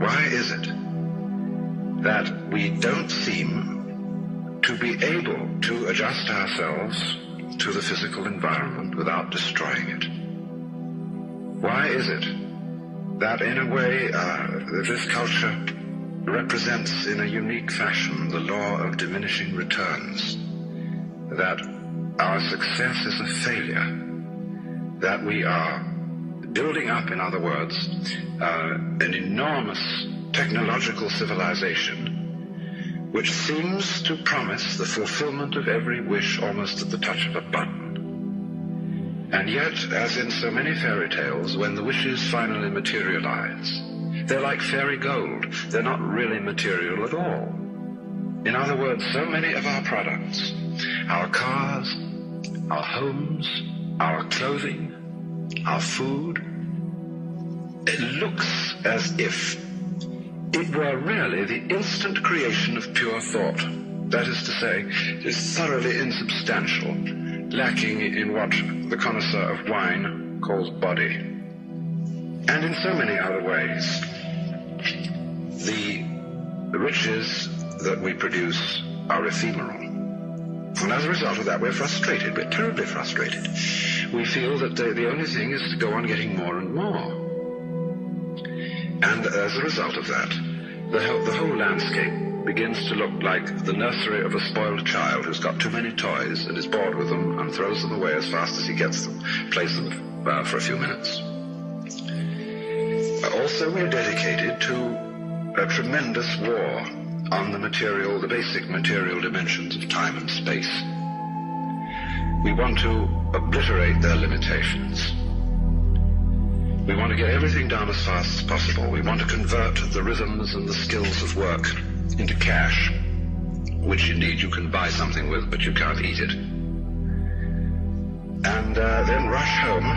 Why is it that we don't seem to be able to adjust ourselves to the physical environment without destroying it? Why is it that in a way this culture represents in a unique fashion the law of diminishing returns, that our success is a failure, that we are building up, in other words, an enormous technological civilization which seems to promise the fulfillment of every wish almost at the touch of a button. And yet, as in so many fairy tales, when the wishes finally materialize, they're like fairy gold. They're not really material at all. In other words, so many of our products, our cars, our homes, our clothing, our food, it looks as if it were really the instant creation of pure thought. That is to say, it is thoroughly insubstantial, lacking in what the connoisseur of wine calls body. And in so many other ways, the riches that we produce are ephemeral. And as a result of that, we're frustrated. We're terribly frustrated. We feel that the only thing is to go on getting more and more. And as a result of that, the whole landscape begins to look like the nursery of a spoiled child who's got too many toys and is bored with them and throws them away as fast as he gets them, plays them for a few minutes. Also, we're dedicated to a tremendous war on the basic material dimensions of time and space. We want to obliterate their limitations. We want to get everything done as fast as possible. We want to convert the rhythms and the skills of work into cash, which indeed you can buy something with, but you can't eat it. And then rush home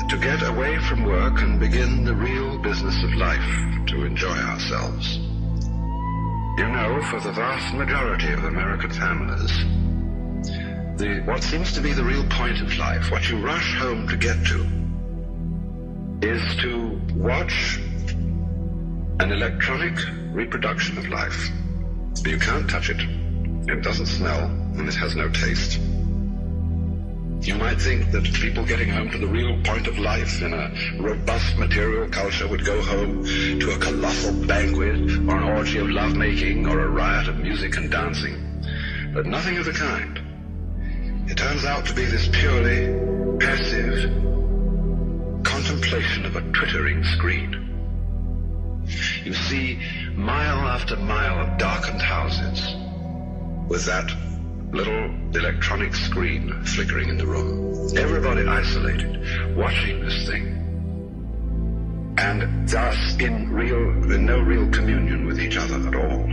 to get away from work and begin the real business of life, to enjoy ourselves. You know, for the vast majority of American families, what seems to be the real point of life, what you rush home to get to, is to watch an electronic reproduction of life. You can't touch it. It doesn't smell, and it has no taste. You might think that people getting home to the real point of life in a robust material culture would go home to a colossal banquet or an orgy of lovemaking or a riot of music and dancing. But nothing of the kind. It turns out to be this purely passive contemplation of a twittering screen. You see mile after mile of darkened houses with that little electronic screen flickering in the room. Everybody isolated, watching this thing, and thus in no real communion with each other at all.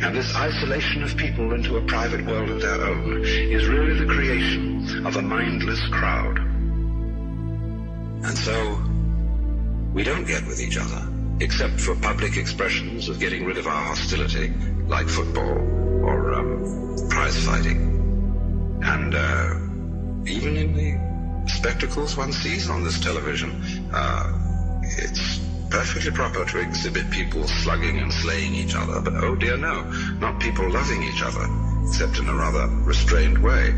And this isolation of people into a private world of their own is really the creation of a mindless crowd. And so we don't get with each other, except for public expressions of getting rid of our hostility, like football or prize fighting. And even in the spectacles one sees on this television, it's perfectly proper to exhibit people slugging and slaying each other, but oh dear no, not people loving each other, except in a rather restrained way.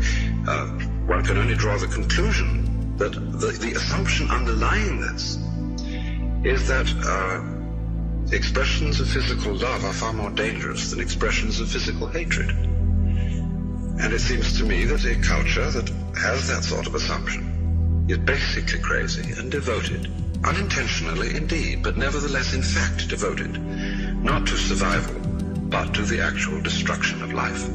One can only draw the conclusion that the assumption underlying this is that expressions of physical love are far more dangerous than expressions of physical hatred. And it seems to me that a culture that has that sort of assumption is basically crazy and devoted, unintentionally indeed, but nevertheless in fact devoted, not to survival, but to the actual destruction of life.